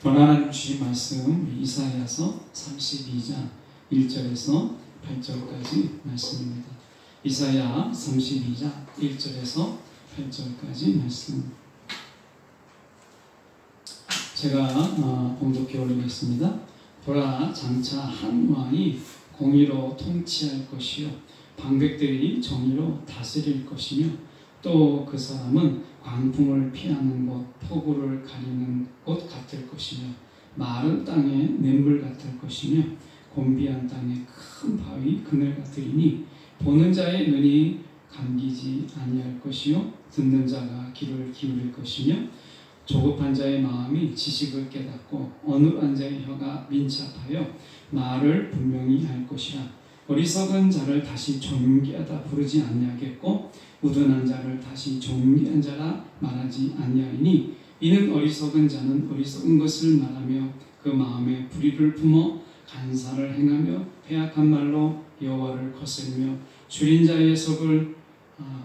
오늘 하나님 주신 말씀 이사야서 32장 1절에서 8절까지 말씀입니다. 이사야 32장 1절에서 8절까지 말씀. 제가 봉독해 올리겠습니다. 보라, 장차 한 왕이 공의로 통치할 것이요 방백들이 정의로 다스릴 것이며 또 그 사람은 광풍을 피하는 곳, 폭우를 가리는 곳 같을 것이며 마른 땅에 냇물 같을 것이며 곤비한 땅에 큰 바위 그늘 같으리니 보는 자의 눈이 감기지 아니할 것이요 듣는 자가 귀를 기울일 것이며 조급한 자의 마음이 지식을 깨닫고 어눌한 자의 혀가 민첩하여 말을 분명히 할 것이라. 어리석은 자를 다시 존귀하다 부르지 아니하겠고 우둔한 자를 다시 존귀한 자라 말하지 아니하리니 이는 어리석은 자는 어리석은 것을 말하며 그 마음에 불의를 품어 간사를 행하며 패악한 말로 여호와를 거슬며 줄인 자의 속을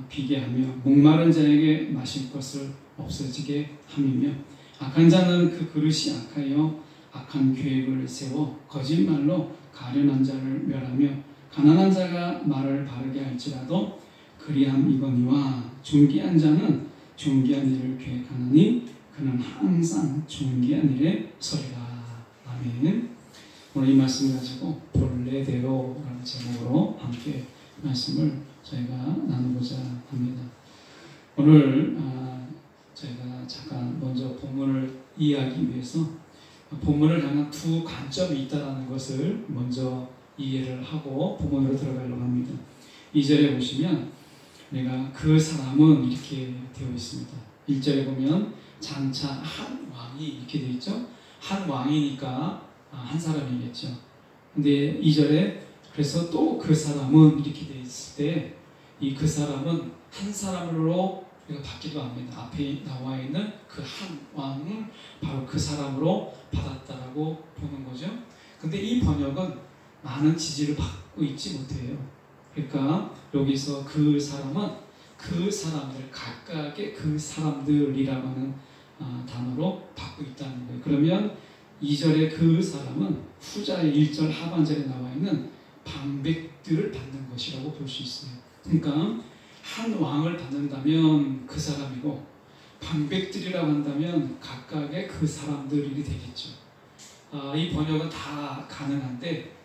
비게 하며 목마른 자에게 마실 것을 없어지게 함이며 악한 자는 그 그릇이 악하여 악한 계획을 세워 거짓말로 가련한 자를 멸하며 가난한 자가 말을 바르게 할지라도 그리함이거니와 존귀한 자는 존귀한 일을 계획하느니 그는 항상 존귀한 일에 서리라. 아멘. 오늘 이 말씀을 가지고 본래대로라는 제목으로 함께 말씀을 저희가 나누고자 합니다. 오늘 저희가 잠깐 먼저 본문을 이해하기 위해서 본문을 향한 두 관점이 있다는 것을 먼저 이해를 하고 본문으로 들어가려고 합니다. 2절에 보시면 내가 그 사람은 이렇게 되어 있습니다. 1절에 보면 장차 한 왕이 이렇게 되어 있죠. 한 왕이니까 한 사람이겠죠. 근데 2절에 그래서 또 그 사람은 이렇게 되어 있을 때 이 그 사람은 한 사람으로 받기도 합니다. 앞에 나와 있는 그 한 왕을 바로 그 사람으로 받았다라고 보는 거죠. 근데 이 번역은 많은 지지를 받고 있지 못해요. 그러니까 여기서 그 사람은 그 사람들, 각각의 그 사람들이라고 하는 단어로 받고 있다는 거예요. 그러면 2절의 그 사람은 후자의 1절 하반절에 나와 있는 방백들을 받는 것이라고 볼 수 있어요. 그러니까 한 왕을 받는다면 그 사람이고 방백들이라고 한다면 각각의 그 사람들이 되겠죠. 이 번역은 다 가능한데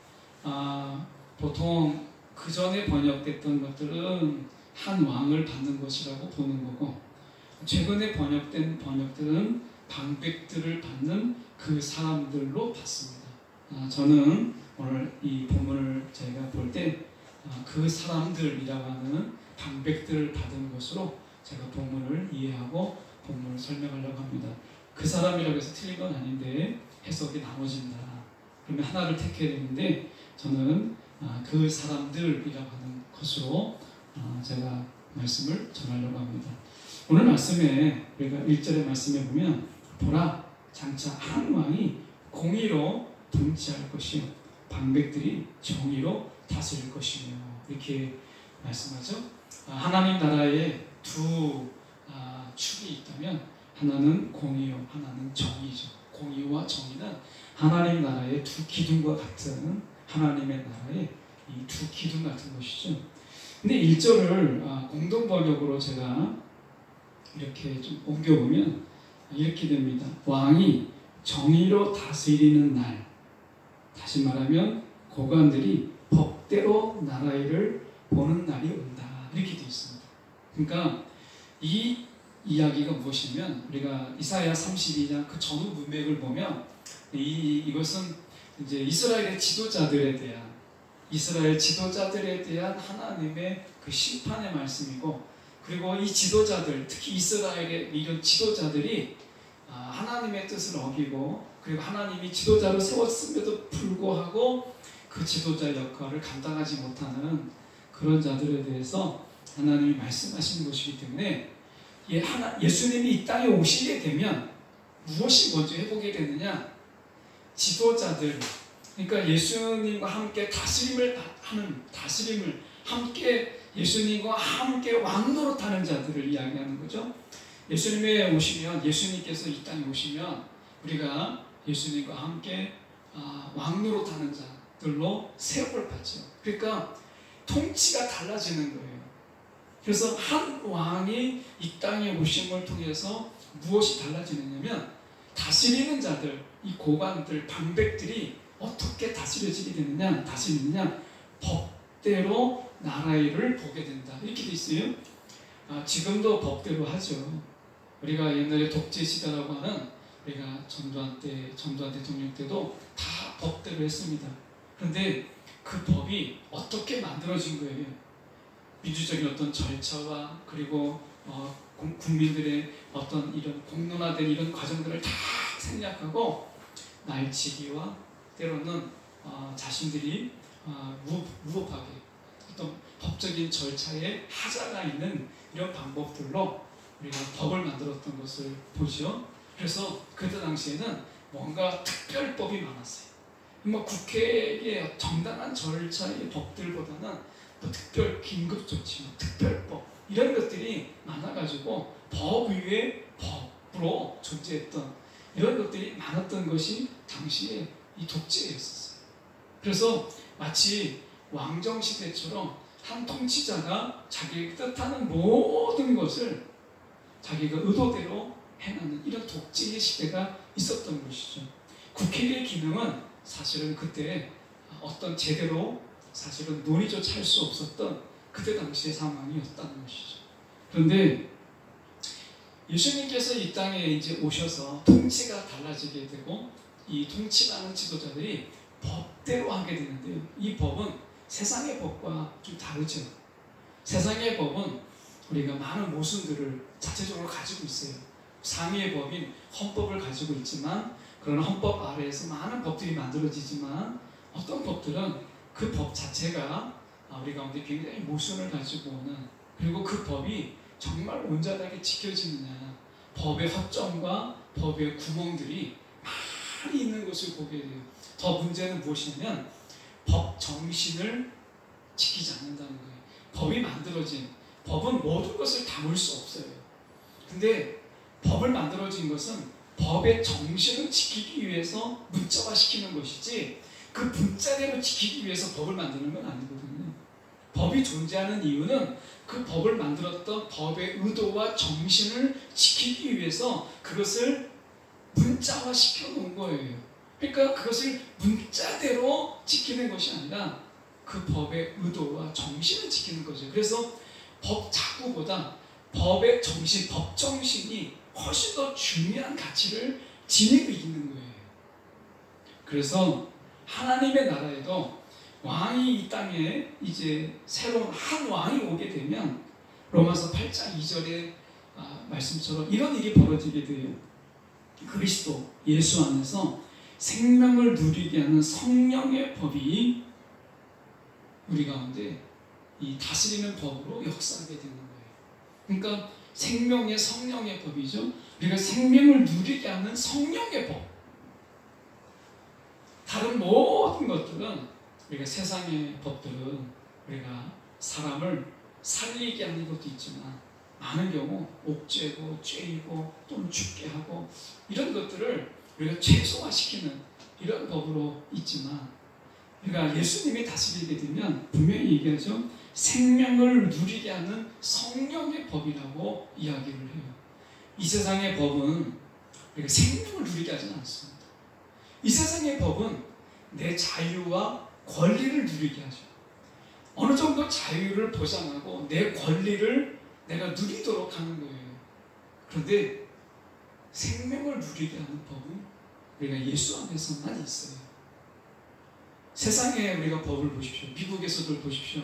보통 그 전에 번역됐던 것들은 한 왕을 받는 것이라고 보는 거고 최근에 번역된 번역들은 방백들을 받는 그 사람들로 봤습니다. 저는 오늘 이 본문을 제가 볼 때 그 사람들이라고 하는 방백들을 받은 것으로 제가 본문을 이해하고 본문을 설명하려고 합니다. 그 사람이라고 해서 틀린 건 아닌데 해석이 나눠진다. 그러면 하나를 택해야 되는데 저는 그 사람들이라고 하는 것으로 제가 말씀을 전하려고 합니다. 오늘 말씀에 우리가 1절의 말씀에 보면 보라, 장차 한 왕이 공의로 통치할 것이요 방백들이 정의로 다스릴 것이며 이렇게 말씀하죠. 하나님 나라에 두 축이 있다면 하나는 공의요 하나는 정의죠. 공의와 정의는 하나님 나라의 두 기둥과 같은 하나님의 나라의 이 두 기둥 같은 것이죠. 근데 1절을 공동 번역으로 제가 이렇게 좀 옮겨보면 이렇게 됩니다. 왕이 정의로 다스리는 날, 다시 말하면 고관들이 법대로 나라를 보는 날이 온다. 이렇게 되어 있습니다. 그러니까 이 이야기가 무엇이냐면 우리가 이사야 32장 그 전후 문맥을 보면 이것은 이제 이스라엘 지도자들에 대한 하나님의 그 심판의 말씀이고 그리고 이 지도자들 특히 이스라엘의 이런 지도자들이 하나님의 뜻을 어기고 그리고 하나님이 지도자로 세웠음에도 불구하고 그 지도자 역할을 감당하지 못하는 그런 자들에 대해서 하나님이 말씀하시는 것이기 때문에 예수님이 이 땅에 오시게 되면 무엇이 먼저 해보게 되느냐? 지도자들, 그러니까 예수님과 함께 다스림을 함께 예수님과 함께 왕노릇하는 자들을 이야기하는 거죠. 예수님께서 이 땅에 오시면 우리가 예수님과 함께 왕노릇하는 자들로 세업을 받죠. 그러니까 통치가 달라지는 거예요. 그래서 한 왕이 이 땅에 오심을 통해서 무엇이 달라지느냐면 다스리는 자들, 이 고관들, 방백들이 어떻게 다스리느냐 법대로 나라를 보게 된다. 이렇게 돼 있어요. 지금도 법대로 하죠. 우리가 옛날에 독재 시대라고 하는 우리가 전두환 대통령 때도 다 법대로 했습니다. 그런데 그 법이 어떻게 만들어진 거예요? 민주적인 어떤 절차와 그리고 국민들의 어떤 이런 공론화된 이런 과정들을 다 생략하고 날치기와 때로는 자신들이 무법하게 어떤 법적인 절차에 하자가 있는 이런 방법들로 우리가 법을 만들었던 것을 보죠. 그래서 그때 당시에는 뭔가 특별법이 많았어요. 뭐 국회의 정당한 절차의 법들보다는 특별 긴급조치, 특별법 이런 것들이 많아가지고 법 위에 법으로 존재했던 이런 것들이 많았던 것이 당시에 이 독재였었어요. 그래서 마치 왕정시대처럼 한 통치자가 자기 뜻하는 모든 것을 자기가 의도대로 행하는 이런 독재의 시대가 있었던 것이죠. 국회의 기능은 사실은 그때 어떤 제대로 사실은 논의조차 할 수 없었던 그때 당시의 상황이었다는 것이죠. 그런데 예수님께서 이 땅에 이제 오셔서 통치가 달라지게 되고 이 통치하는 지도자들이 법대로 하게 되는데요. 이 법은 세상의 법과 좀 다르죠. 세상의 법은 우리가 많은 모순들을 자체적으로 가지고 있어요. 상위의 법인 헌법을 가지고 있지만 그런 헌법 아래에서 많은 법들이 만들어지지만 어떤 법들은 그 법 자체가 우리 가운데 굉장히 모순을 가지고 오는, 그리고 그 법이 정말 온전하게 지켜지느냐, 법의 허점과 법의 구멍들이 많이 있는 것을 보게 돼요. 더 문제는 무엇이냐면 법 정신을 지키지 않는다는 거예요. 법이 만들어진 법은 모든 것을 담을 수 없어요. 근데 법을 만들어진 것은 법의 정신을 지키기 위해서 문자화시키는 것이지 그 문자대로 지키기 위해서 법을 만드는 건 아니거든요. 법이 존재하는 이유는 그 법을 만들었던 법의 의도와 정신을 지키기 위해서 그것을 문자화 시켜 놓은 거예요. 그러니까 그것을 문자대로 지키는 것이 아니라 그 법의 의도와 정신을 지키는 거죠. 그래서 법 자구보다 법의 정신, 법 정신이 훨씬 더 중요한 가치를 지니고 있는 거예요. 그래서 하나님의 나라에도 왕이 이 땅에 이제 새로운 한 왕이 오게 되면 로마서 8장 2절의 말씀처럼 이런 일이 벌어지게 돼요. 그리스도 예수 안에서 생명을 누리게 하는 성령의 법이 우리 가운데 이 다스리는 법으로 역사하게 되는 거예요. 그러니까 생명의 성령의 법이죠. 우리가 생명을 누리게 하는 성령의 법. 다른 모든 것들은 우리가 세상의 법들은 우리가 사람을 살리게 하는 것도 있지만 많은 경우 옥죄고 죄이고 또는 죽게 하고 이런 것들을 우리가 최소화시키는 이런 법으로 있지만 우리가 예수님이 다스리게 되면 분명히 얘기하죠. 생명을 누리게 하는 성령의 법이라고 이야기를 해요. 이 세상의 법은 우리가 생명을 누리게 하지는 않습니다. 이 세상의 법은 내 자유와 권리를 누리게 하죠. 어느 정도 자유를 보장하고 내 권리를 내가 누리도록 하는 거예요. 그런데 생명을 누리게 하는 법은 우리가 예수 안에서만 있어요. 세상에 우리가 법을 보십시오. 미국에서도 보십시오.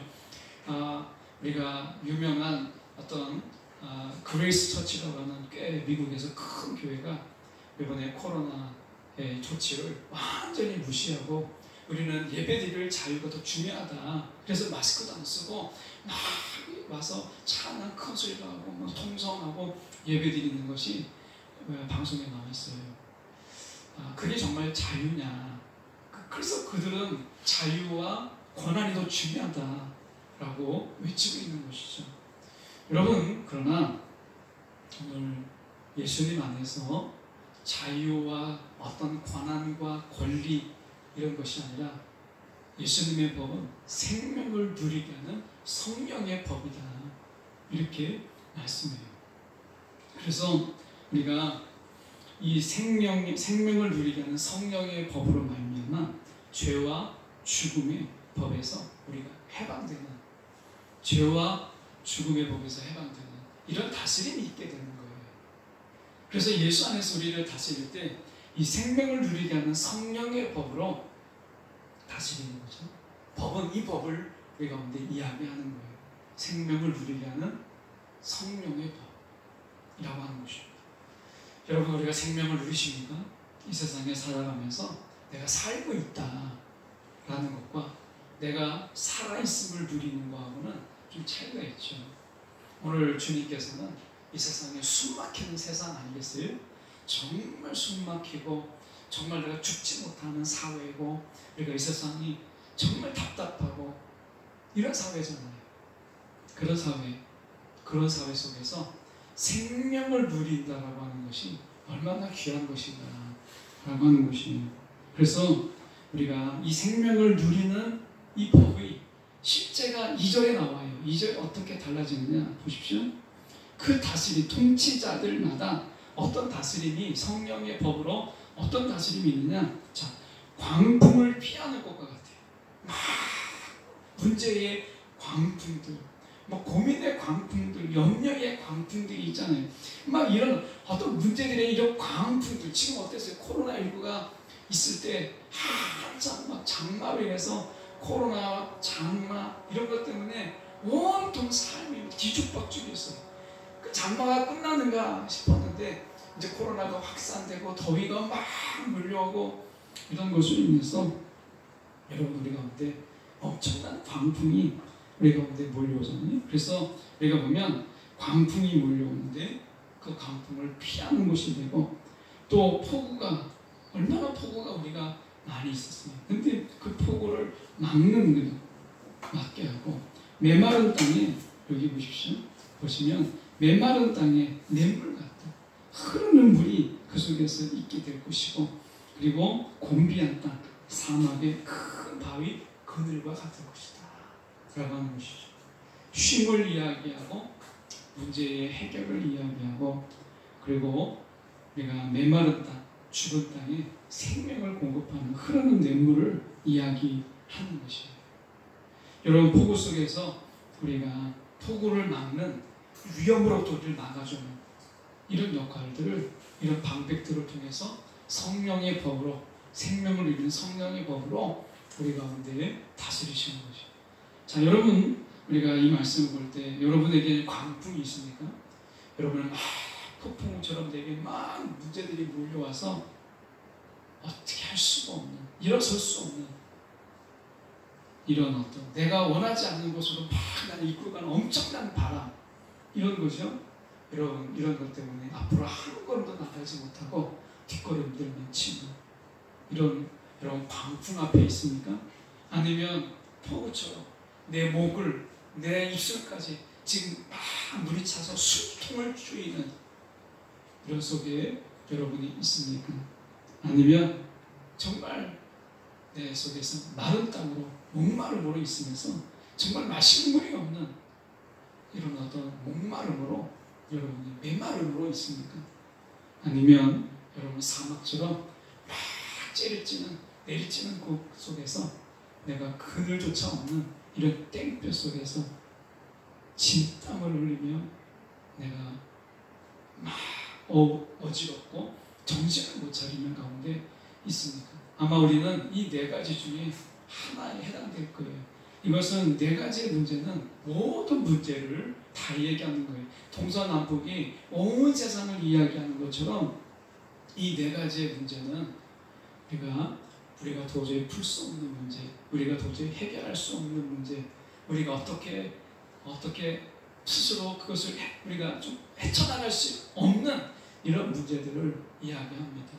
우리가 유명한 어떤 그레이스 처치라고 하는 꽤 미국에서 큰 교회가 이번에 코로나의 조치를 완전히 무시하고 우리는 예배드릴 자유가 더 중요하다. 그래서 마스크도 안 쓰고 막 와서 찬양 큰 소리로 하고 뭐 통성하고 예배드리는 것이 방송에 나와 있어요. 그게 정말 자유냐? 그래서 그들은 자유와 권한이 더 중요하다라고 외치고 있는 것이죠. 여러분, 그러나 오늘 예수님 안에서 자유와 어떤 권한과 권리 이런 것이 아니라 예수님의 법은 생명을 누리게 하는 성령의 법이다. 이렇게 말씀해요. 그래서 우리가 이 생명을 누리게 하는 성령의 법으로 말미암아 죄와 죽음의 법에서 우리가 해방되는, 죄와 죽음의 법에서 해방되는 이런 다스림이 있게 되는 거예요. 그래서 예수 안에서 우리를 다스릴 때 이 생명을 누리게 하는 성령의 법으로 다스리는 거죠. 법은 이 법을 우리 가운데 이야기하는 거예요. 생명을 누리게 하는 성령의 법이라고 하는 것입니다. 여러분, 우리가 생명을 누리십니까? 이 세상에 살아가면서 내가 살고 있다라는 것과 내가 살아있음을 누리는 것하고는 좀 차이가 있죠. 오늘 주님께서는 이 세상에 숨막히는 세상 아니겠어요? 정말 숨막히고 정말 내가 죽지 못하는 사회고 우리가 이 세상이 정말 답답하고 이런 사회잖아요. 그런 사회 속에서 생명을 누린다라고 하는 것이 얼마나 귀한 것인가 라고 하는 것이에요. 그래서 우리가 이 생명을 누리는 이 법의 실제가 2절에 나와요. 2절에 어떻게 달라지느냐 보십시오. 그 다스림, 통치자들마다 어떤 다스림이, 성령의 법으로 어떤 다스림이 있느냐. 자, 광풍을 피하는 것과 같아요. 막 문제의 광풍들, 뭐 고민의 광풍들, 염려의 광풍들이 있잖아요. 막 이런 어떤 문제들의 이런 광풍들, 지금 어땠어요? 코로나19가 있을 때 한참 막 장마로 인해서 코로나, 장마 이런 것 때문에 온통 삶이 뒤죽박죽이었어요. 그 장마가 끝나는가 싶었는데 이제 코로나가 확산되고 더위가 막 몰려오고 이런 것으로 인해서 여러분 우리 가운데 엄청난 광풍이 우리 가운데 몰려오잖아요. 그래서 우리가 보면 광풍이 몰려오는데 그 광풍을 피하는 것이 되고, 또 폭우가, 얼마나 폭우가 우리가 많이 있었어요. 근데 그 폭우를 막게 하고, 메마른 땅에, 여기 보시면 메마른 땅에 냇물 같은 흐르는 물이 그 속에서 있게 될 것이고, 그리고 곤비한 땅, 사막의 큰 바위 그늘과 같은 것이다 라고 하는 것이죠. 쉼을 이야기하고 문제의 해결을 이야기하고, 그리고 우리가 메마른 땅, 죽은 땅에 생명을 공급하는 흐르는 냇물을 이야기하는 것이에요. 여러분, 폭우 속에서 우리가 폭우를 막는, 위험으로부터 우리를 막아주는 이런 역할들을, 이런 방백들을 통해서 성령의 법으로, 생명을 이루는 성령의 법으로 우리 가운데 다스리시는 것이에요. 자, 여러분, 우리가 이 말씀을 볼 때 여러분에게 광풍이 있습니까? 여러분은 막 폭풍우처럼 내게 막 문제들이 몰려와서 어떻게 할 수가 없는, 일어설 수 없는 이런 어떤 내가 원하지 않는 곳으로 막 나를 이끌고 가는 엄청난 바람, 이런 거죠. 여러분, 이런 것 때문에 앞으로 한 걸음도 나가지 못하고 뒷걸음들만 치는 이런 여러분 광풍 앞에 있습니까? 아니면 폭우처럼 내 목을, 내 입술까지 지금 막 물이 차서 숨통을 쪼이는 이런 속에 여러분이 있습니까? 아니면 정말 내 속에서 마른 땅으로 목마름으로 있으면서 정말 마실 물이 없는 이런 어떤 목마름으로 여러분이 메마름으로 있습니까? 아니면 여러분 사막처럼 막 내리치는 곳 속에서 내가 그늘조차 없는 이런 땡볕 속에서 진땀을 흘리며 내가 막 어지럽고 정신을 못 차리는 가운데 있습니까? 아마 우리는 이 네 가지 중에 하나에 해당될 거예요. 이것은 네 가지의 문제는 모든 문제를 다 얘기하는 거예요. 동서남북이 온 세상을 이야기하는 것처럼 이 네 가지의 문제는 우리가 도저히 풀 수 없는 문제, 우리가 도저히 해결할 수 없는 문제, 우리가 어떻게 스스로 그것을 우리가 좀 헤쳐나갈 수 없는 이런 문제들을 이야기합니다.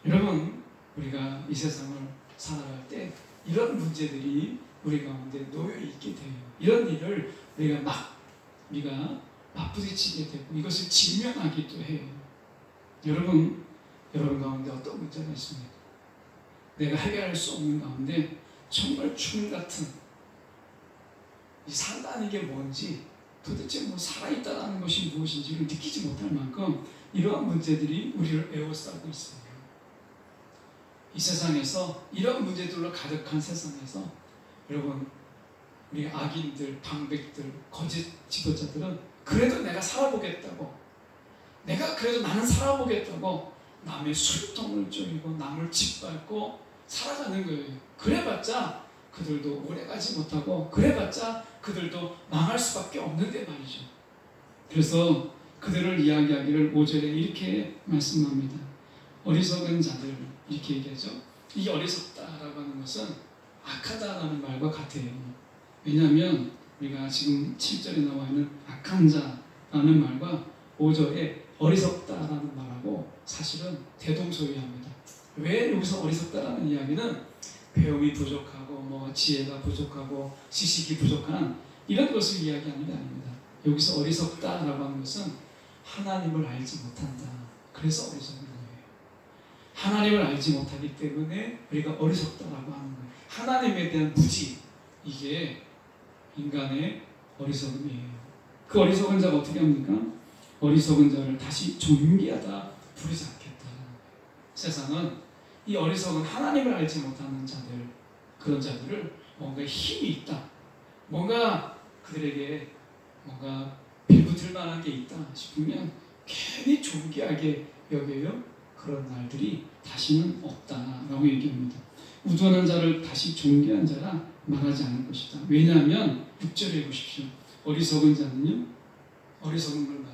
여러분, 우리가 이 세상을 살아갈 때 이런 문제들이 우리 가운데 놓여 있게 돼요. 이런 일을 우리가 맞부딪히게 되고 이것을 직면하기도 해요. 여러분, 여러분 가운데 어떤 문제가 있습니까? 내가 해결할 수 없는 가운데 정말 죽음 같은 이 산다는 게 뭔지, 도대체 살아있다는 것이 무엇인지를 느끼지 못할 만큼 이러한 문제들이 우리를 에워싸고 있어요. 이 세상에서, 이런 문제들로 가득한 세상에서 여러분, 우리 악인들, 방백들, 거짓 지도자들은 그래도 내가 살아보겠다고, 내가 그래도 나는 살아보겠다고 남의 술통을 쪼이고 남을 짓밟고 살아가는 거예요. 그래봤자 그들도 오래가지 못하고, 그래봤자 그들도 망할 수밖에 없는데 말이죠. 그래서 그들을 이야기하기를 5절에 이렇게 말씀합니다. 어리석은 자들, 이렇게 얘기하죠. 이 어리석다라고 하는 것은 악하다라는 말과 같아요. 왜냐하면 우리가 지금 7절에 나와 있는 악한 자라는 말과 5절에 어리석다라는 말하고 사실은 대동소이합니다. 왜 여기서 어리석다라는 이야기는 배움이 부족하고 지혜가 부족하고 지식이 부족한 이런 것을 이야기하는 게 아닙니다. 여기서 어리석다라고 하는 것은 하나님을 알지 못한다. 그래서 어리석은 거예요. 하나님을 알지 못하기 때문에 우리가 어리석다라고 하는 거예요. 하나님에 대한 무지, 이게 인간의 어리석음이에요. 그 어리석은 자가 어떻게 합니까? 어리석은 자를 다시 존귀하다 부르지 않겠다. 세상은 이 어리석은 하나님을 알지 못하는 자들, 그런 자들을 뭔가 힘이 있다, 뭔가 그들에게 뭔가 빌붙을 만한 게 있다 싶으면 괜히 존귀하게 여겨요. 그런 날들이 다시는 없다라고 얘기합니다. 우둔한 자를 다시 존귀한 자라 말하지 않을 것이다. 왜냐하면 6절에 보십시오. 어리석은 자는요, 어리석은 걸 말해요.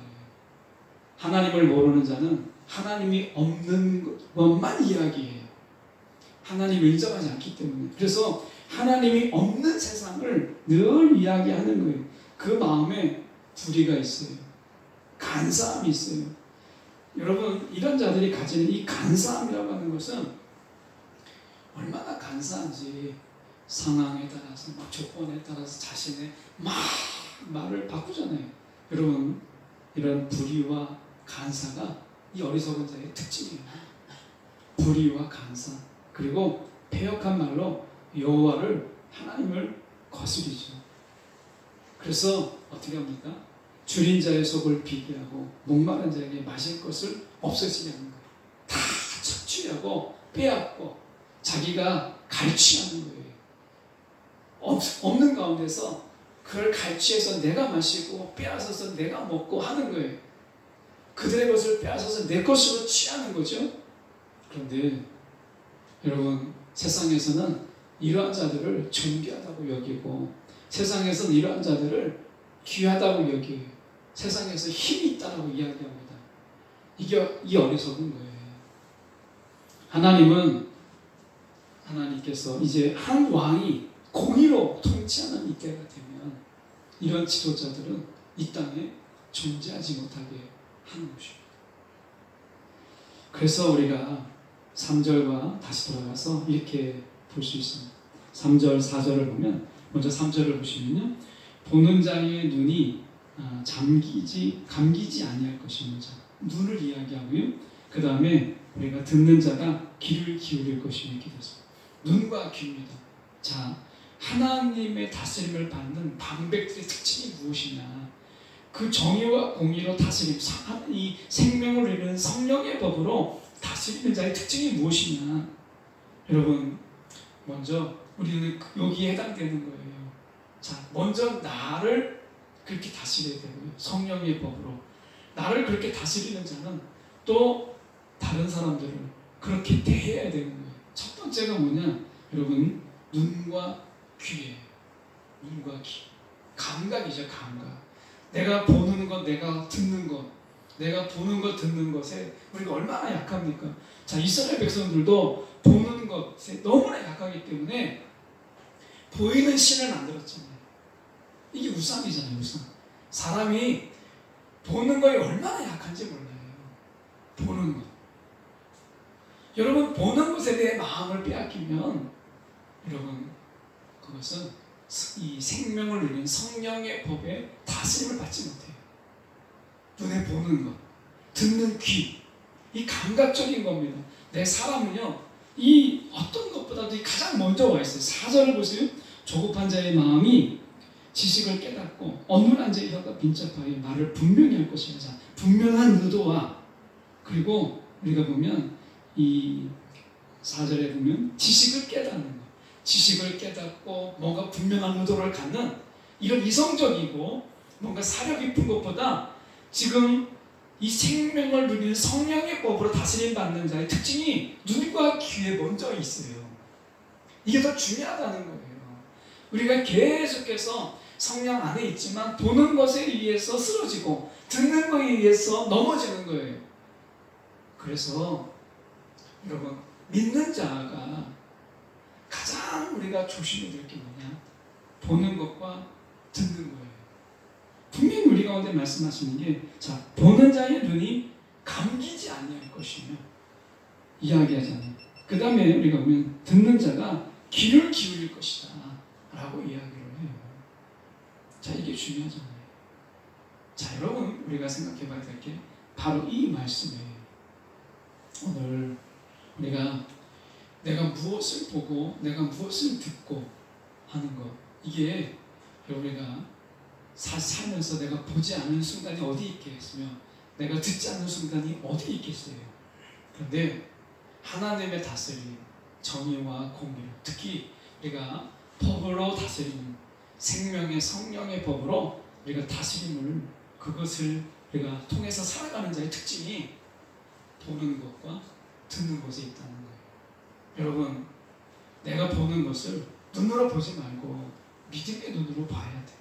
하나님을 모르는 자는 하나님이 없는 것만 이야기해요. 하나님을 인정하지 않기 때문에. 그래서 하나님이 없는 세상을 늘 이야기하는 거예요. 그 마음에 불의가 있어요. 간사함이 있어요. 여러분, 이런 자들이 가지는 이 간사함이라고 하는 것은 얼마나 간사한지, 상황에 따라서 조건에 따라서 자신의 말을 바꾸잖아요. 여러분, 이런 불의와 간사가 이 어리석은 자의 특징이에요. 불의와 간사, 그리고 패역한 말로 여호와를, 하나님을 거스리죠. 그래서 어떻게 합니까? 줄인 자의 속을 비게 하고 목마른 자에게 마실 것을 없애지게 하는 거예요. 다 착취하고 빼앗고 자기가 갈취하는 거예요. 없는 가운데서 그걸 갈취해서 내가 마시고 빼앗아서 내가 먹고 하는 거예요. 그들의 것을 빼앗아서 내 것으로 취하는 거죠. 그런데 여러분, 세상에서는 이러한 자들을 존귀하다고 여기고, 세상에서는 이러한 자들을 귀하다고 여겨요. 세상에서 힘이 있다고 이야기합니다. 이게 이 어리석은 거예요. 하나님께서 이제 한 왕이 공의로 통치하는 이때가 되면 이런 지도자들은 이 땅에 존재하지 못하게 하는 것입니다. 그래서 우리가 3절과 다시 돌아가서 이렇게 볼 수 있습니다. 3절, 4절을 보면, 먼저 3절을 보시면요, 보는 자의 눈이 감기지 아니할 것입니다. 눈을 이야기하고요, 그 다음에 우리가 듣는 자가 귀를 기울일 것이며 이렇게 됐습니다. 눈과 귀입니다. 자, 하나님의 다스림을 받는 방백들의 특징이 무엇이냐? 그 정의와 공의로 다스림, 이 생명을 이루는 성령의 법으로 다스리는 자의 특징이 무엇이냐? 여러분, 먼저 우리는 여기에 해당되는 거예요. 자, 먼저 나를 그렇게 다스려야 되고요. 성령의 법으로. 나를 그렇게 다스리는 자는 또 다른 사람들을 그렇게 대해야 되는 거예요. 첫 번째가 뭐냐? 여러분, 눈과 귀예요. 눈과 귀. 감각이죠, 감각. 내가 보는 것, 내가 듣는 것, 내가 보는 것, 듣는 것에 우리가 얼마나 약합니까? 자, 이스라엘 백성들도 보는 것에 너무나 약하기 때문에 보이는 신을 만들었잖아요. 이게 우상이잖아요, 우상. 사람이 보는 거에 얼마나 약한지 몰라요. 보는 것. 여러분, 보는 것에 대해 마음을 빼앗기면 여러분, 그것은 이 생명을 누리는 성령의 법에 다스림을 받지 못해요. 눈에 보는 것, 듣는 귀, 이 감각적인 겁니다. 내 사람은요, 이 어떤 것보다도 가장 먼저 와 있어요. 4절을 보세요. 조급한 자의 마음이 지식을 깨닫고 어눌한 자의 혀가 빈잡하게 말을 분명히 할 것이라. 분명한 의도와, 그리고 우리가 보면 이 4절에 보면 지식을 깨닫는 것, 지식을 깨닫고 뭔가 분명한 의도를 갖는 이런 이성적이고 뭔가 사려 깊은 것보다 지금 이 생명을 누리는 성령의 법으로 다스림 받는 자의 특징이 눈과 귀에 먼저 있어요. 이게 더 중요하다는 거예요. 우리가 계속해서 성령 안에 있지만 보는 것에 의해서 쓰러지고 듣는 것에 의해서 넘어지는 거예요. 그래서 여러분, 믿는 자가 가장 우리가 조심해야 될 게 뭐냐? 보는 것과 듣는 거예요. 분명히 우리 가운데 말씀하시는 게, 자, 보는 자의 눈이 감기지 아니할 것이며 이야기하잖아요. 그 다음에 우리가 보면 듣는 자가 귀를 기울일 것이다 라고 이야기를 해요. 자, 이게 중요하잖아요. 자, 여러분, 우리가 생각해 봐야 될 게 바로 이 말씀이에요. 오늘 우리가 내가 무엇을 보고 내가 무엇을 듣고 하는 것, 이게 우리가 살면서 내가 보지 않는 순간이 어디 있겠으며 내가 듣지 않는 순간이 어디 있겠어요. 그런데 하나님의 다스림, 정의와 공의로, 특히 우리가 법으로 다스리는 생명의 성령의 법으로 우리가 다스림을, 그것을 우리가 통해서 살아가는 자의 특징이 보는 것과 듣는 것에 있다는 거예요. 여러분, 내가 보는 것을 눈으로 보지 말고 믿음의 눈으로 봐야 돼요.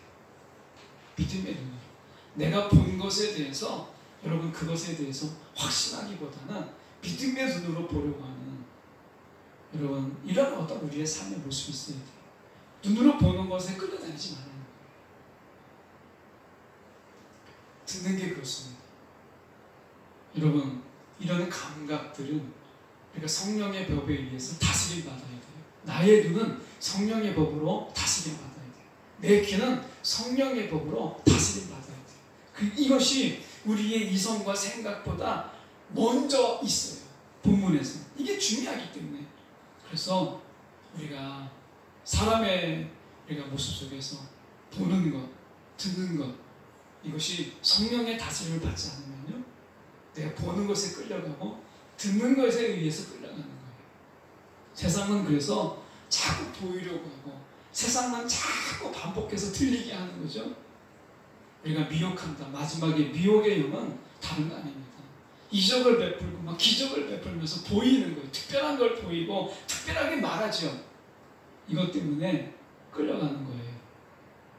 믿음의 눈으로. 내가 본 것에 대해서, 여러분, 그것에 대해서 확신하기보다는 믿음의 눈으로 보려고 하는, 여러분, 이런 어떤 우리의 삶의 모습이 있어야 돼요. 눈으로 보는 것에 끌려다니지 말아요. 듣는 게 그렇습니다. 여러분, 이런 감각들은 우리가 성령의 법에 의해서 다스림 받아야 돼요. 나의 눈은 성령의 법으로 다스림 받아야 돼요. 내 귀는 성령의 법으로 다스림 받아야 돼요. 이것이 우리의 이성과 생각보다 먼저 있어요. 본문에서. 이게 중요하기 때문에. 그래서 우리가 사람의 우리가 모습 속에서 보는 것, 듣는 것, 이것이 성령의 다스림을 받지 않으면요, 내가 보는 것에 끌려가고 듣는 것에 의해서 끌려가는 거예요. 세상은 그래서 자꾸 보이려고 하고 세상은 자꾸 반복해서 틀리게 하는 거죠. 우리가 미혹한다. 마지막에 미혹의 영은 다른 거 아닙니다. 이적을 베풀고 막 기적을 베풀면서 보이는 거예요. 특별한 걸 보이고 특별하게 말하죠. 이것 때문에 끌려가는 거예요.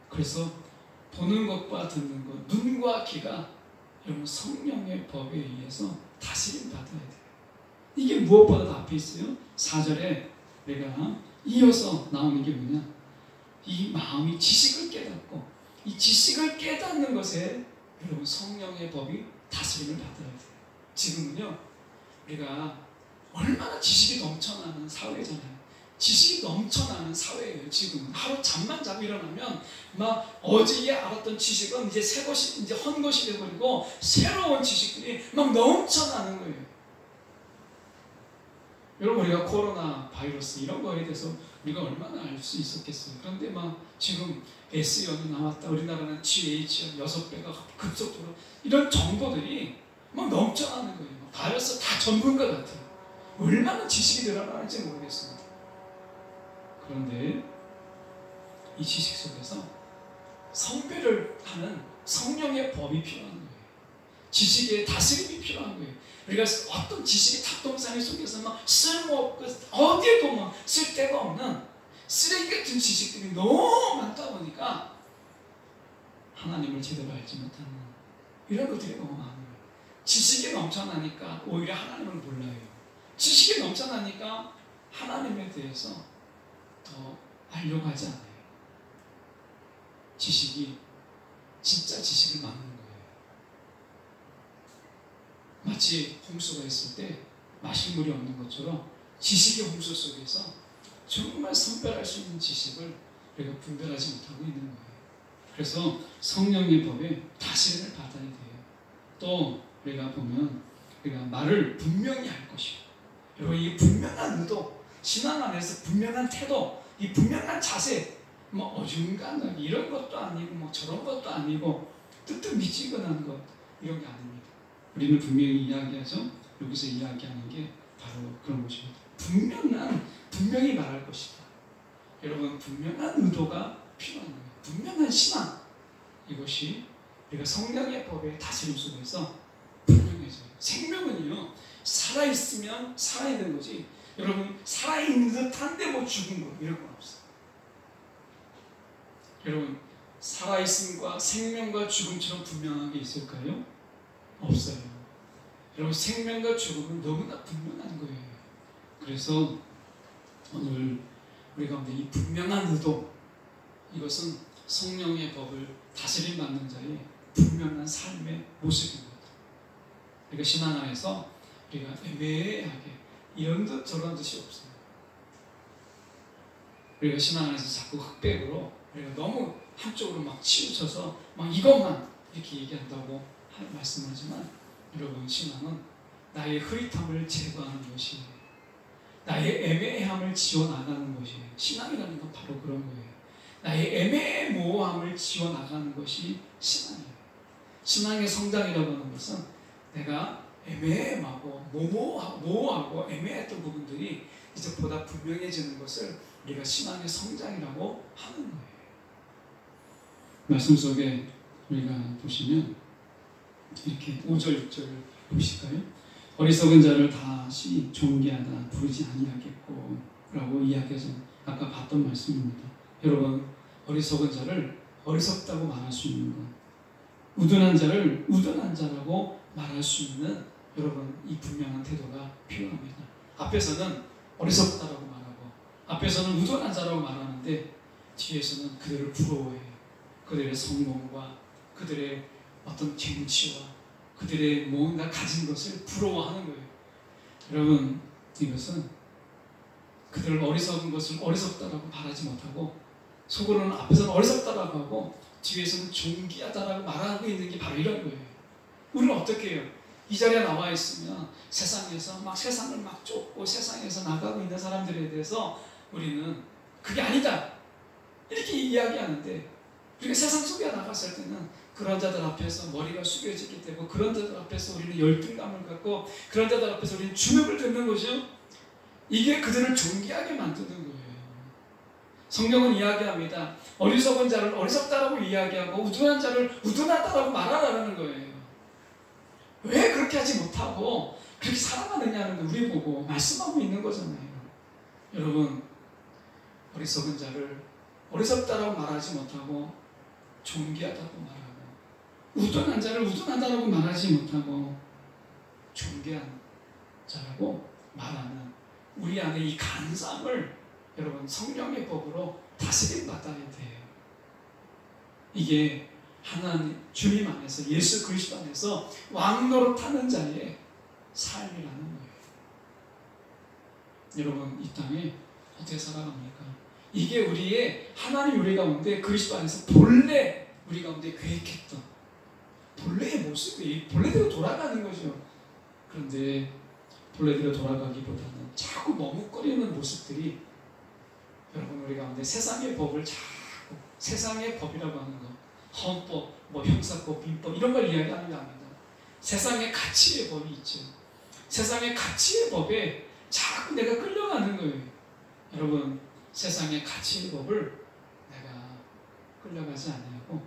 그래서 보는 것과 듣는 것, 눈과 귀가 여러분 성령의 법에 의해서 다스림 받아야 돼요. 이게 무엇보다도 앞에 있어요. 4절에 내가 이어서 나오는 게 뭐냐, 이 마음이 지식을 깨닫고, 이 지식을 깨닫는 것에 여러분 성령의 법이 다스림을 받아야 돼요. 지금은요, 우리가 얼마나 지식이 넘쳐나는 사회잖아요. 지식이 넘쳐나는 사회예요. 지금 하루 잠만 자고 일어나면 막 어제 알았던 지식은 이제 새 것이, 이제 헌 것이 되어버리고 새로운 지식들이 막 넘쳐나는 거예요. 여러분, 우리가 코로나 바이러스 이런 거에 대해서 우리가 얼마나 알 수 있었겠어요. 그런데 막 지금 S연이 나왔다, 우리나라는 GH연 6배가 급속도로, 이런 정보들이 막 넘쳐나는 거예요. 바이러스 다 전부인 것 같아요. 얼마나 지식이 늘어나는지 모르겠습니다. 그런데 이 지식 속에서 선별을 하는 성령의 법이 필요한 거예요. 지식의 다스림이 필요한 거예요. 우리가 어떤 지식의 닭동사니 속에서 막 쓸모없고 어디에도 막 쓸데가 없는 쓰레기 같은 지식들이 너무 많다 보니까 하나님을 제대로 알지 못하는 이런 것들이 너무 많아요. 지식이 넘쳐나니까 오히려 하나님을 몰라요. 지식이 넘쳐나니까 하나님에 대해서 더 알려고 하지 않아요. 지식이 진짜 지식을 막는 거예요. 마치 홍수가 있을 때 마실 물이 없는 것처럼 지식의 홍수 속에서 정말 선별할 수 있는 지식을 우리가 분별하지 못하고 있는 거예요. 그래서 성령의 법에 다스림을 받아야 돼요. 또 우리가 보면 우리가 말을 분명히 할 것이요. 여러분, 이 분명한 의도, 신앙 안에서 분명한 태도, 이 분명한 자세, 뭐 어중간한 이런 것도 아니고 뭐 저런 것도 아니고 뜨뜻미지근한 것, 이런 게 아닙니다. 우리는 분명히 이야기하죠. 여기서 이야기하는 게 바로 그런 것입니다. 분명히 말할 것이다. 여러분, 분명한 의도가 필요한 거예요. 분명한 신앙, 이것이 우리가 성령의 법의 다스림 속에서 분명해져요. 생명은요, 살아있으면 살아있는 거지, 여러분, 살아있는 듯한데 뭐 죽은 거, 이런 건 없어요. 여러분, 살아있음과 생명과 죽음처럼 분명한 게 있을까요? 없어요. 여러분, 생명과 죽음은 너무나 분명한 거예요. 그래서 오늘 우리 가운데 이 분명한 의도, 이것은 성령의 법을 다스림 받는 자의 분명한 삶의 모습입니다. 우리가 신앙 안에서 우리가 애매하게 이런 듯 저런 듯이 없어요. 우리가 신앙 안에서 자꾸 흑백으로 우리가 너무 한쪽으로 막 치우쳐서 막 이것만 이렇게 얘기한다고 말씀하지만, 여러분, 신앙은 나의 흐릿함을 제거하는 것이에요. 나의 애매함을 지워나가는 것이에요. 신앙이라는 건 바로 그런 거예요. 나의 애매모호함을 지워나가는 것이 신앙이에요. 신앙의 성장이라고 하는 것은 내가 애매하고 모호하고 애매했던 부분들이 이제 보다 분명해지는 것을 우리가 신앙의 성장이라고 하는 거예요. 말씀 속에 우리가 보시면 이렇게 5절 6절을 보실까요? 어리석은 자를 다시 존귀하다 부르지 아니하겠고 라고 이야기해서 아까 봤던 말씀입니다. 여러분, 어리석은 자를 어리석다고 말할 수 있는 것, 우둔한 자를 우둔한 자라고 말할 수 있는, 여러분, 이 분명한 태도가 필요합니다. 앞에서는 어리석다라고 말하고 앞에서는 우둔한 자라고 말하는데 뒤에서는 그들을 부러워해요. 그들의 성공과 그들의 어떤 정치와 그들의 뭔가 가진 것을 부러워하는 거예요. 여러분, 이것은 그들을 어리석은 것을 어리석다라고 말하지 못하고 속으로는 앞에서는 어리석다라고 하고 뒤에서는 존귀하다라고 말하고 있는 게 바로 이런 거예요. 우리는 어떻게 해요? 이 자리에 나와 있으면 세상에서 막 세상을 막 쫓고 세상에서 나가고 있는 사람들에 대해서 우리는 그게 아니다 이렇게 이야기하는데, 우리가 세상 속에 나갔을 때는 그런 자들 앞에서 머리가 숙여지게 되고 그런 자들 앞에서 우리는 열등감을 갖고 그런 자들 앞에서 우리는 주눅을 듣는 것이요, 이게 그들을 존귀하게 만드는 거예요. 성경은 이야기합니다. 어리석은 자를 어리석다라고 이야기하고 우둔한 자를 우둔하다라고 말하라는 거예요. 왜 그렇게 하지 못하고 그렇게 살아가느냐는 걸 우리 보고 말씀하고 있는 거잖아요. 여러분, 어리석은 자를 어리석다라고 말하지 못하고 존귀하다고 말하고 우둔한 자를 우둔하다라고 말하지 못하고 존귀한 자라고 말하는 우리 안에 이 간사함을 여러분, 성령의 법으로 다스림 받아야 돼요. 이게 하나님 주님 안에서 예수 그리스도 안에서 왕노릇하는 자의 삶이라는 거예요. 여러분, 이 땅에 어떻게 살아갑니까? 이게 우리의 하나님 우리 가운데 그리스도 안에서 본래 우리 가운데 계획했던 본래의 모습이 본래대로 돌아가는 거죠. 그런데 본래대로 돌아가기보다는 자꾸 머뭇거리는 모습들이, 여러분, 우리 가운데 세상의 법을 자꾸, 세상의 법이라고 하는 것, 헌법, 뭐 형사법, 민법 이런 걸 이야기하는 게 아닙니다. 세상의 가치의 법이 있죠. 세상의 가치의 법에 자꾸 내가 끌려가는 거예요. 여러분, 세상의 가치의 법을 내가 끌려가지 않고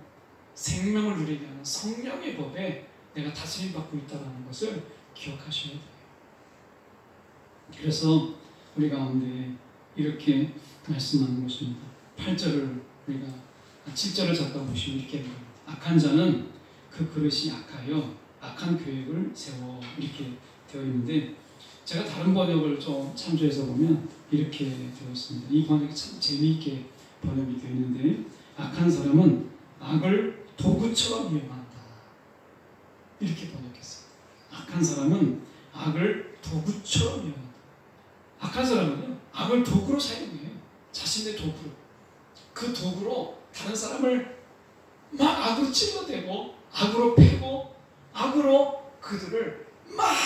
생명을 누리게 하는 성령의 법에 내가 다스림 받고 있다는 것을 기억하셔야 돼요. 그래서 우리 가운데 이렇게 말씀하는 것입니다. 8절을 우리가 7절을 잠깐 보시면 이렇게 합니다. 악한 자는 그 그릇이 악하여 악한 계획을 세워, 이렇게 되어 있는데, 제가 다른 번역을 좀 참조해서 보면 이렇게 되어 있습니다. 이 번역이 참 재미있게 번역이 되어 있는데, 악한 사람은 악을 도구처럼 이용한다, 이렇게 번역했어요. 악한 사람은 악을 도구처럼 이용한다. 악한 사람은요, 악을 도구로 사용해요. 자신의 도구로. 그 도구로 다른 사람을 막 악으로 찔러대고 악으로 패고 악으로 그들을 막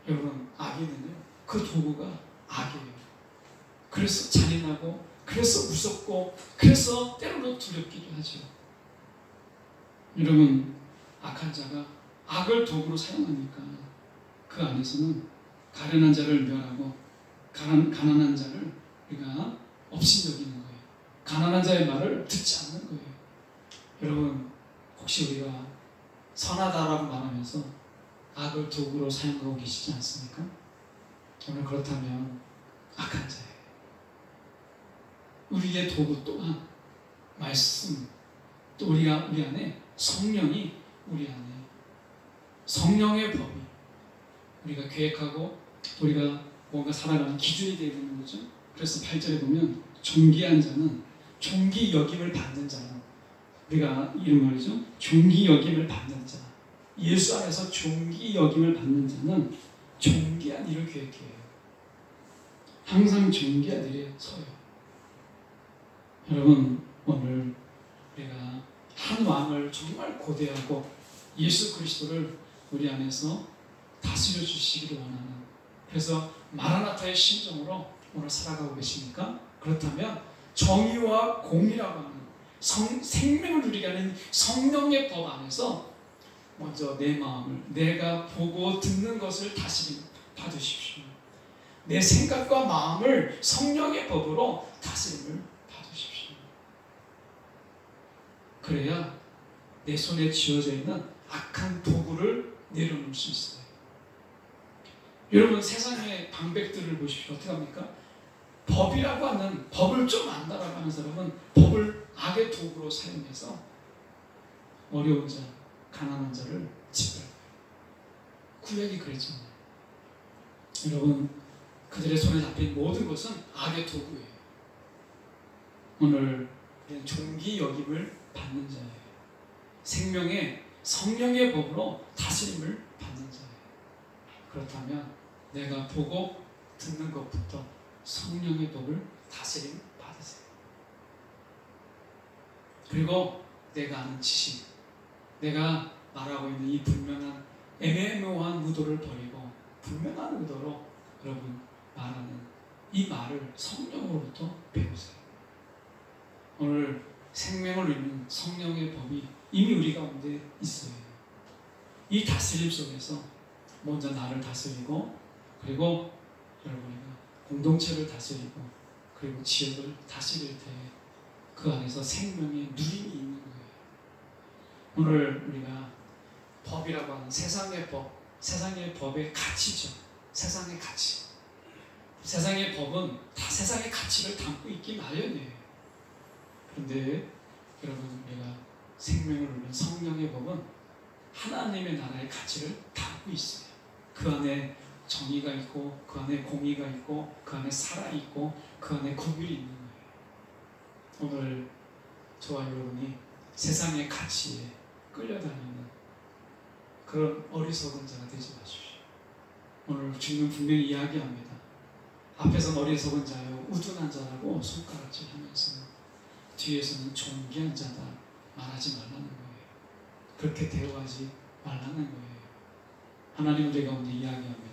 여러분, 악인은요, 그 도구가 악이에요. 그래서 잔인하고, 그래서 무섭고, 그래서 때로는 두렵기도 하죠. 여러분, 악한 자가 악을 도구로 사용하니까 그 안에서는 가련한 자를 멸하고 가난한 자를 우리가 업신여기는 거예요. 가난한 자의 말을 듣지 않는 거예요. 여러분, 혹시 우리가 선하다라고 말하면서 악을 도구로 사용하고 계시지 않습니까? 오늘 그렇다면 악한 자예요. 우리의 도구 또한 말씀, 또 우리 안에 성령이 우리 안에 성령의 법이 우리가 계획하고 우리가 뭔가 살아가는 기준이 되어 있는 거죠. 그래서 8절에 보면 존귀한 자는 존귀 여김을 받는 자는, 우리가 이런 말이죠. 존귀 여김을 받는 자, 예수 안에서 존귀 여김을 받는 자는 존귀한 일을 계획해요. 항상 존귀한 일에 서요. 여러분, 오늘 우리가 한 왕을 정말 고대하고 예수 그리스도를 우리 안에서 다스려 주시기를 원하는, 그래서 마라나타의 심정으로 오늘 살아가고 계십니까? 그렇다면 정의와 공의라고 하는 생명을 누리게 하는 성령의 법 안에서 먼저 내 마음을, 내가 보고 듣는 것을 다스림 받으십시오. 내 생각과 마음을 성령의 법으로 다스림을 받으십시오. 그래야 내 손에 쥐어져 있는 악한 도구를 내려놓을 수 있어요. 여러분, 세상의 방백들을 보십시오. 어떻게 합니까? 법이라고 하는, 법을 좀 안다라고 하는 사람은 법을 악의 도구로 사용해서 어려운 자, 가난한 자를 짓밟아요. 구약이 그랬잖아요. 여러분, 그들의 손에 잡힌 모든 것은 악의 도구예요. 오늘 우리는 존귀 여김을 받는 자예요. 생명의 성령의 법으로 다스림을 받는 자예요. 그렇다면 내가 보고 듣는 것부터 성령의 법을 다스림 받으세요. 그리고 내가 아는 지식, 내가 말하고 있는 이 분명한 애매모호한 의도를 버리고 분명한 의도로 여러분 말하는 이 말을 성령으로부터 배우세요. 오늘 생명을 이루는 성령의 법이 이미 우리 가운데 있어요. 이 다스림 속에서 먼저 나를 다스리고, 그리고 여러분이가 공동체를 다스리고, 그리고 지역을 다스릴 때 그 안에서 생명의 누림이 있는 거예요. 오늘 우리가 법이라고 하는 세상의 법, 세상의 법의 가치죠. 세상의 가치. 세상의 법은 다 세상의 가치를 담고 있기 마련이에요. 그런데 여러분, 우리가 생명을 누리는 성령의 법은 하나님의 나라의 가치를 담고 있어요. 그 안에 정의가 있고, 그 안에 공의가 있고, 그 안에 살아있고, 그 안에 구별이 있는 거예요. 오늘 저와 여러분이 세상의 가치에 끌려다니는 그런 어리석은 자가 되지 마십시오. 오늘 주님은 분명히 이야기합니다. 앞에서는 어리석은 자요, 우둔한 자라고 손가락질 하면서 뒤에서는 존귀한 자다 말하지 말라는 거예요. 그렇게 대우하지 말라는 거예요. 하나님 우리 가운데 이야기합니다.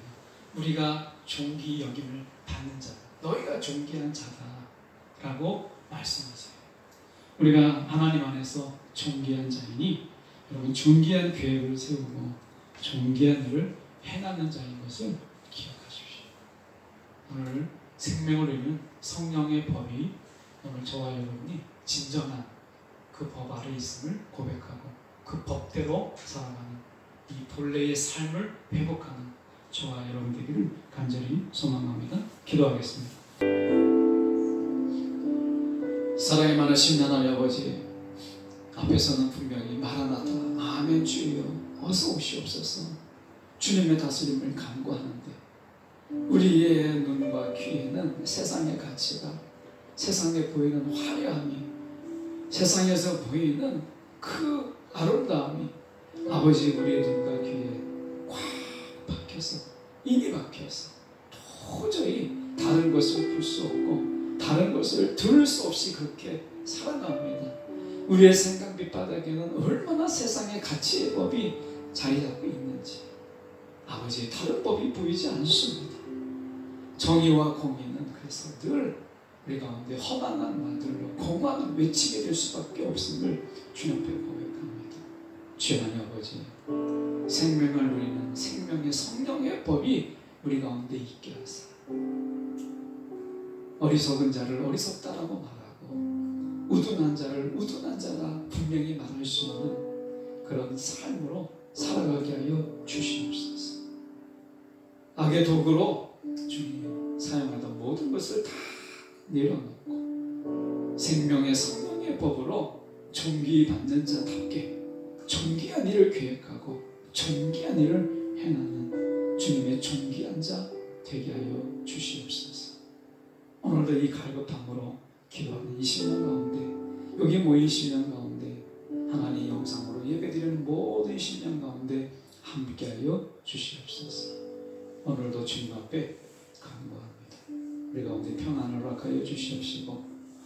우리가 존귀 여김을 받는 자다, 너희가 존귀한 자다 라고 말씀하세요. 우리가 하나님 안에서 존귀한 자이니 여러분, 존귀한 계획을 세우고 존귀한 일을 해나가는 자인 것을 기억하십시오. 오늘 생명을 이루는 성령의 법이 오늘 저와 여러분이 진정한 그 법 아래 있음을 고백하고 그 법대로 살아가는 이 본래의 삶을 회복하는 저와 여러분 되기를 간절히 소망합니다. 기도하겠습니다. 사랑이 많으신 하나님 아버지, 앞에서는 분명히 마라나타, 아멘 주여 어서 오시옵소서 주님의 다스림을 간구하는데, 우리의 눈과 귀에는 세상의 가치가, 세상에 보이는 화려함이, 세상에서 보이는 그 아름다움이 아버지 우리의 눈과 귀에 꽉 박혀서, 인이 박혀서 도저히 다른 것을 볼 수 없고 다른 것을 들을 수 없이 그렇게 살아갑니다. 우리의 생각 밑바닥에는 얼마나 세상의 가치의 법이 자리 잡고 있는지, 아버지의 다른 법이 보이지 않습니다. 정의와 공의는 그래서 늘 우리 가운데 허망한 말들로 공허한 외치게 될 수밖에 없음을 주님 앞에 고백합니다. 주여 하나님 아버지, 생명을 누리는 생명의 성령의 법이 우리 가운데 있게 하사 어리석은 자를 어리석다라고 말하고 우둔한 자를 우둔한 자라 분명히 말할 수 있는 그런 삶으로 살아가게 하여 주시옵소서. 악의 도구로 주님 사용하던 모든 것을 다 내려놓고 생명의 성령의 법으로 존귀 받는 자답게 존귀한 일을 계획하고 존귀한 일을 행하는 주님의 존귀한 자 되게 하여 주시옵소서. 오늘도 이 갈급함으로 기도하는 이 시간 가운데, 여기 모인 시간 가운데, 하나님 영상으로 예배드리는 모든 시간 가운데 함께하여 주시옵소서. 오늘도 주님 앞에 간구합니다. 우리 가운데 평안을 허락하여 주시옵시고,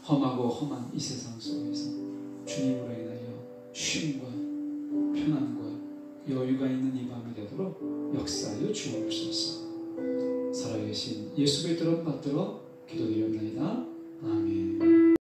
험하고 험한 이 세상 속에서 주님으로 인하여 쉼과 평안과 여유가 있는 이 밤이 되도록 역사하여 주옵소서. 살아계신 예수 그리스도를 받들어 기도드렸나이다. 아멘.